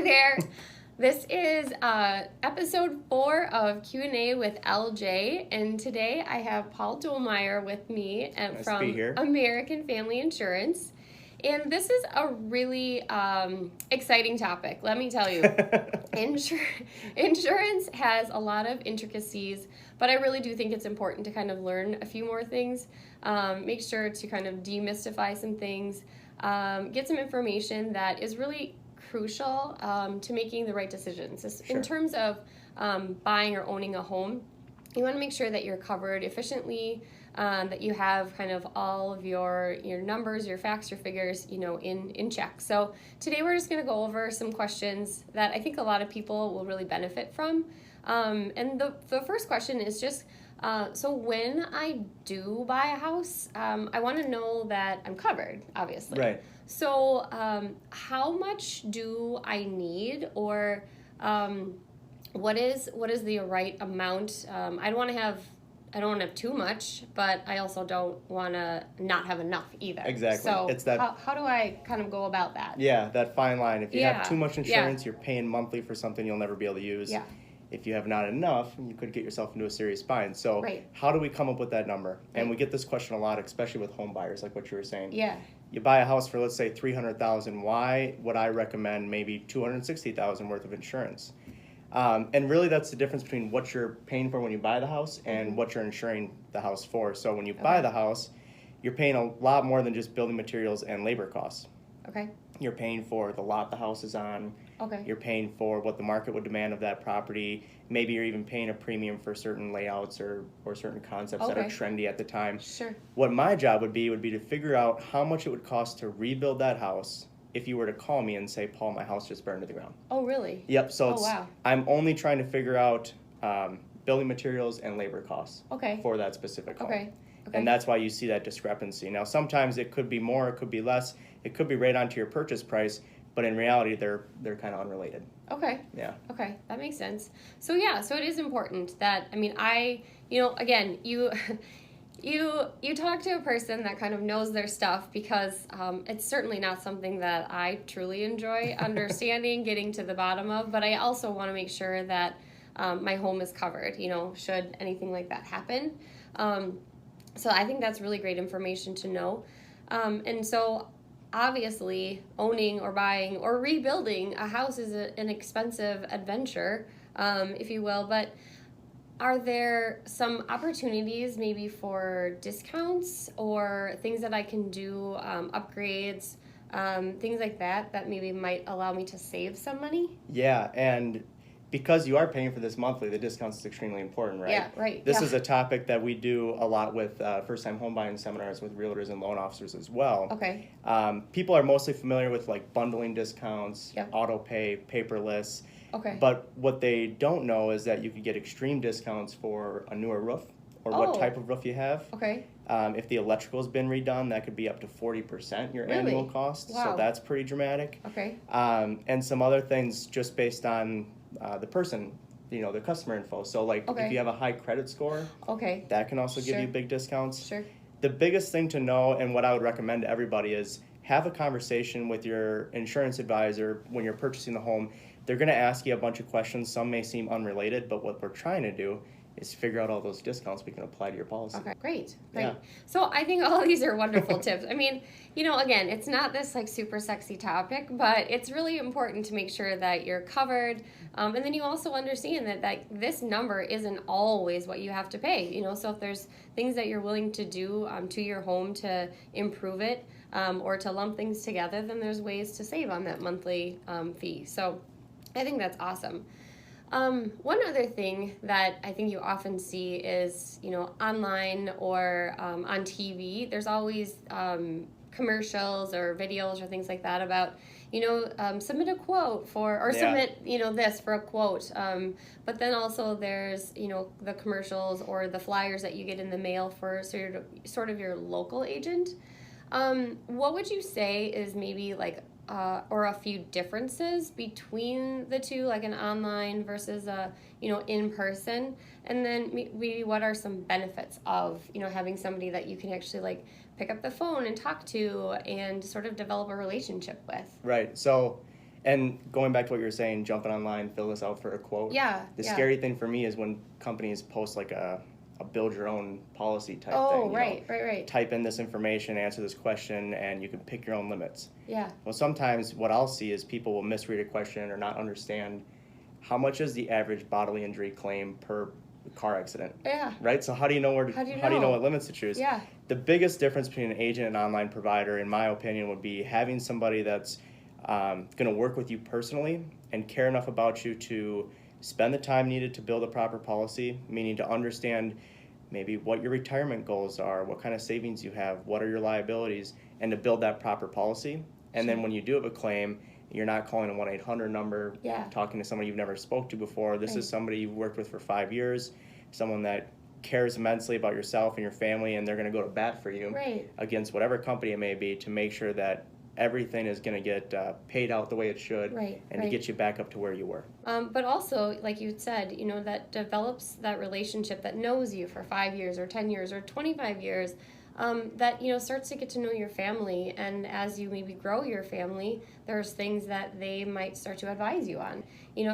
Hi there. This is episode 4 of Q&A with LJ, and today I have Paul Domeier with me Nice from to be here. American Family Insurance. And this is a really exciting topic, let me tell you. Insurance has a lot of intricacies, but I really do think it's important to kind of learn a few more things, make sure to kind of demystify some things, get some information that is really crucial to making the right decisions. Sure. In terms of buying or owning a home, you want to make sure that you're covered efficiently, that you have kind of all of your numbers, your facts, your figures, in check. So today we're just going to go over some questions that I think a lot of people will really benefit from. And the first question is just, so when I do buy a house, I want to know that I'm covered, obviously. Right. So how much do I need, or what is the right amount? I don't want to have too much, but I also don't want to not have enough either. Exactly. So It's that, how do I kind of go about that? Yeah, that fine line. If you have too much insurance, Yeah. you're paying monthly for something you'll never be able to use. Yeah. If you have not enough, you could get yourself into a serious bind. So Right. how do we come up with that number? And Right. we get this question a lot, especially with home buyers, like what you were saying. Yeah. You buy a house for, let's say, $300,000. Why would I recommend maybe $260,000 worth of insurance? And really, that's the difference between what you're paying for when you buy the house and what you're insuring the house for. So when you buy the house, you're paying a lot more than just building materials and labor costs. Okay. You're paying for the lot the house is on. Okay. You're paying for what the market would demand of that property. Maybe you're even paying a premium for certain layouts or certain concepts that are Okay. trendy at the time. Sure. What my job would be to figure out how much it would cost to rebuild that house if you were to call me and say, Paul, my house just burned to the ground. Oh, really? Yep, so wow. I'm only trying to figure out building materials and labor costs Okay. for that specific home. Okay. Okay. And that's why you see that discrepancy. Now, sometimes it could be more, it could be less, it could be right onto your purchase price, but in reality, they're kind of unrelated. Okay. Yeah. Okay, that makes sense. So it is important that, again, you talk to a person that kind of knows their stuff, because it's certainly not something that I truly enjoy understanding, getting to the bottom of, but I also want to make sure that my home is covered, should anything like that happen. So I think that's really great information to know. And so obviously, owning or buying or rebuilding a house is an expensive adventure, if you will, but are there some opportunities maybe for discounts or things that I can do, upgrades, things like that maybe might allow me to save some money? Yeah, and because you are paying for this monthly, the discounts is extremely important, right? Yeah, right. This is a topic that we do a lot with first-time home buying seminars with realtors and loan officers as well. Okay. People are mostly familiar with like bundling discounts, Yep. auto pay, paperless. Okay. But what they don't know is that you could get extreme discounts for a newer roof or what type of roof you have. Okay. If the electrical's been redone, that could be up to 40% your Really? annual cost. Wow. So that's pretty dramatic. Okay. And some other things just based on the person, the customer info. So like Okay. if you have a high credit score, Okay. that can also give Sure. you big discounts. Sure. The biggest thing to know, and what I would recommend to everybody, is have a conversation with your insurance advisor when you're purchasing the home. They're going to ask you a bunch of questions. Some may seem unrelated, but what we're trying to do is figure out all those discounts we can apply to your policy. Okay, great. Yeah. So I think all of these are wonderful tips. I mean, again, it's not this like super sexy topic, but it's really important to make sure that you're covered. And then you also understand that this number isn't always what you have to pay. So if there's things that you're willing to do to your home to improve it, or to lump things together, then there's ways to save on that monthly fee. So I think that's awesome. One other thing that I think you often see is, online or on TV, there's always commercials or videos or things like that about, submit a quote submit, this for a quote. But then also there's, the commercials or the flyers that you get in the mail for sort of your local agent. What would you say is maybe like or a few differences between the two, like an online versus a in person, and then maybe what are some benefits of having somebody that you can actually like pick up the phone and talk to and sort of develop a relationship with? Right. So And going back to what you were saying, jumping online, fill this out for a quote. Yeah. The yeah. scary thing for me is when companies post like a build your own policy type Oh, thing. right. Type in this information, answer this question, and you can pick your own limits. Yeah. Well, sometimes what I'll see is people will misread a question or not understand how much is the average bodily injury claim per car accident. Yeah. Right? So how do you know How do you know what limits to choose? Yeah. The biggest difference between an agent and an online provider, in my opinion, would be having somebody that's going to work with you personally and care enough about you to spend the time needed to build a proper policy, meaning to understand maybe what your retirement goals are, what kind of savings you have, what are your liabilities, and to build that proper policy. And then when you do have a claim, you're not calling a 1-800 number, talking to somebody you've never spoke to before. This is somebody you've worked with for 5 years, someone that cares immensely about yourself and your family, and they're going to go to bat for you against whatever company it may be to make sure that everything is going to get paid out the way it should and to get you back up to where you were. But also, like you said, that develops that relationship that knows you for 5 years or 10 years or 25 years, that, starts to get to know your family. And as you maybe grow your family, there's things that they might start to advise you on.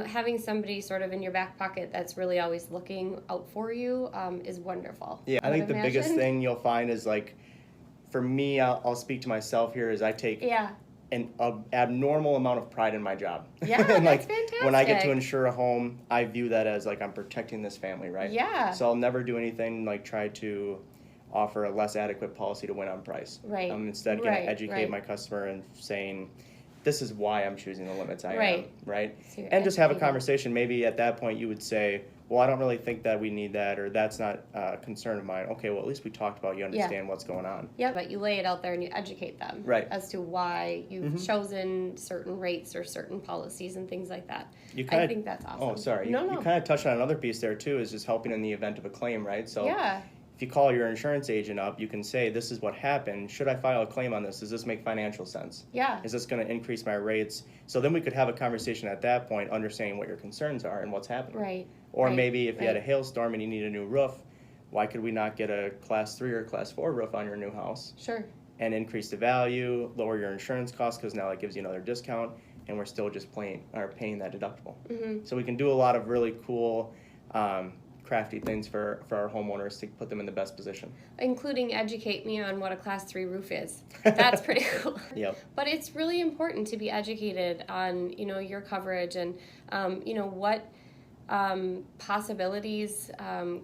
Having somebody sort of in your back pocket that's really always looking out for you is wonderful. Yeah, I think the biggest thing you'll find is like, for me, I'll speak to myself here, is I take an abnormal amount of pride in my job. Yeah, and that's fantastic. When I get to insure a home, I view that as like I'm protecting this family, right? Yeah. So I'll never do anything like try to offer a less adequate policy to win on price. Right. I'm instead going to educate my customer and saying, this is why I'm choosing the limits I am, right? So and just have a conversation. Maybe at that point you would say, well, I don't really think that we need that, or that's not a concern of mine. Okay, well, at least we talked about, you understand what's going on. Yeah, but you lay it out there and you educate them as to why you've chosen certain rates or certain policies and things like that. I think that's awesome. Oh, sorry. You kind of touched on another piece there, too, is just helping in the event of a claim, right? So if you call your insurance agent up, you can say, this is what happened. Should I file a claim on this? Does this make financial sense? Yeah. Is this going to increase my rates? So then we could have a conversation at that point, understanding what your concerns are and what's happening. Right. Or maybe if you had a hailstorm and you need a new roof, why could we not get a Class 3 or Class 4 roof on your new house? Sure. And increase the value, lower your insurance costs, because now it gives you another discount, and we're still just paying that deductible. So we can do a lot of really cool, crafty things for our homeowners to put them in the best position. Including educate me on what a Class 3 roof is. That's pretty cool. Yep. But it's really important to be educated on, your coverage and, what possibilities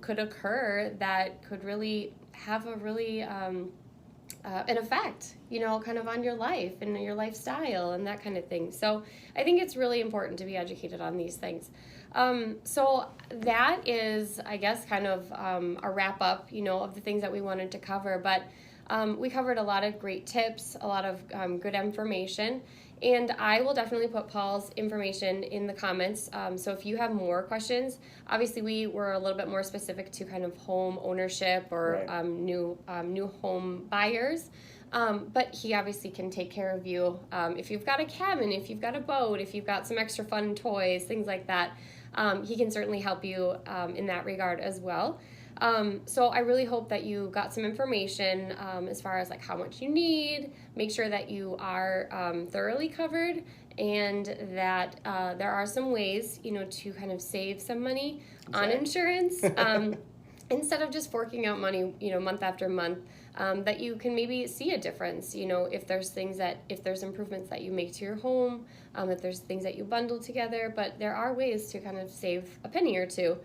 could occur that could really have a really an effect, kind of on your life and your lifestyle and that kind of thing. So I think it's really important to be educated on these things. So that is, I guess, kind of a wrap up, of the things that we wanted to cover. But we covered a lot of great tips, a lot of good information. And I will definitely put Paul's information in the comments. So if you have more questions, obviously we were a little bit more specific to kind of home ownership or new home buyers. But he obviously can take care of you if you've got a cabin, if you've got a boat, if you've got some extra fun toys, things like that. He can certainly help you in that regard as well. So I really hope that you got some information as far as like how much you need, make sure that you are thoroughly covered, and that there are some ways, to kind of save some money on insurance instead of just forking out money, month after month. That you can maybe see a difference, if there's improvements that you make to your home, if there's things that you bundle together, but there are ways to kind of save a penny or two.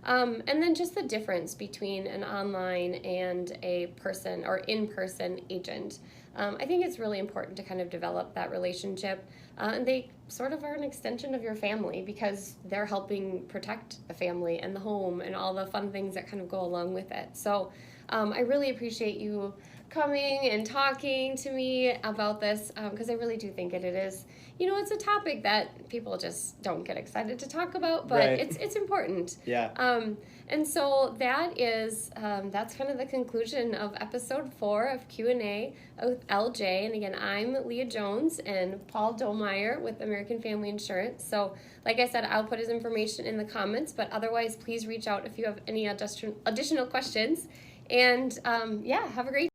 And then just the difference between an online and a person or in-person agent. I think it's really important to kind of develop that relationship. And they sort of are an extension of your family because they're helping protect the family and the home and all the fun things that kind of go along with it. So I really appreciate you coming and talking to me about this because I really do think it is, it's a topic that people just don't get excited to talk about, but it's important. Yeah. And so that is that's kind of the conclusion of episode 4 of Q&A with LJ. And again, I'm Leah Jones and Paul Domeier with American Family Insurance. So like I said, I'll put his information in the comments, but otherwise please reach out if you have any additional questions. And have a great